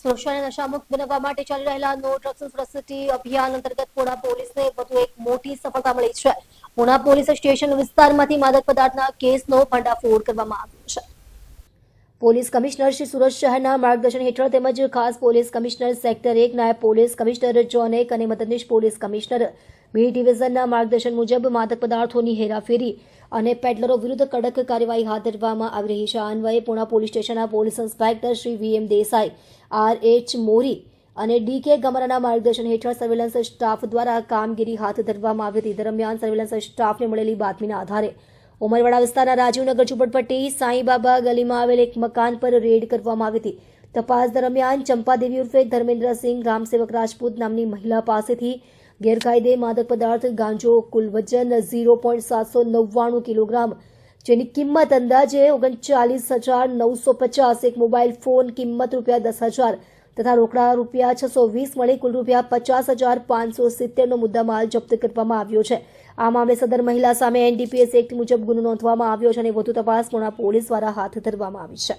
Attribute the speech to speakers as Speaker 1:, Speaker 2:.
Speaker 1: સુરક્ષાને નશામુક્ત બનાવવા માટે ચાલી રહેલા નો ડ્રગ્સ સુરક્ષિત અભિયાન અંતર્ગત પુણા પોલીસને વધુ એક મોટી સફળતા મળી છે. પુણા પોલીસ સ્ટેશન વિસ્તારમાંથી માદક પદાર્થના કેસનો ભંડાફોડ કરવામાં આવ્યો છે. પોલીસ કમિશનર શ્રી સુરત શહેરના માર્ગદર્શન હેઠળ તેમજ ખાસ પોલીસ કમિશનર સેક્ટર 1 નાયબ પોલીસ કમિશનર ઝોન 1 અને મદદનીશ પોલીસ કમિશનર બી ડિવિઝનના માર્ગદર્શન મુજબ માદક પદાર્થોની હેરાફેરી અને પેડલરો વિરુદ્ધ કડક કાર્યવાહી હાથ ધરવામાં આવી રહી છે. આ અન્વયે પુણા પોલીસ સ્ટેશનના police inspector Shri VM Desai, RH મોરી અને DK ગમરાના માર્ગદર્શન હેઠળ સર્વેલન્સ સ્ટાફ દ્વારા કામગીરી હાથ ધરવામાં આવી હતી. દરમિયાન સર્વેલન્સ સ્ટાફને મળેલી બાતમીના આધારે ઉમરવાડા વિસ્તારના રાજીવનગર ઝુંપડપટ્ટી સાંઈબાબા ગલીમાં આવેલ એક મકાન પર રેડ કરવામાં આવી હતી. તપાસ દરમિયાન ચંપાદેવી ઉર્ફે ધર્મેન્દ્રસિંહ રામસેવક રાજપૂત નામની મહિલા પાસેથી ગેરકાયદે માદક પદાર્થ ગાંજો કુલ વજન 0.799 કિલોગ્રામ, જેની કિંમત અંદાજે 39,950, એક મોબાઈલ ફોન કિંમત ₹10,000 તથા રોકડા ₹620 મળી કુલ ₹50,570નો મુદ્દામાલ જપ્ત કરવામાં આવ્યો છે. આ મામલે સદર મહિલા સામે NDPS એક્ટ મુજબ ગુનો નોંધવામાં આવ્યો છે અને વધુ તપાસ પુણા પોલીસ દ્વારા હાથ ધરવામાં આવી છે.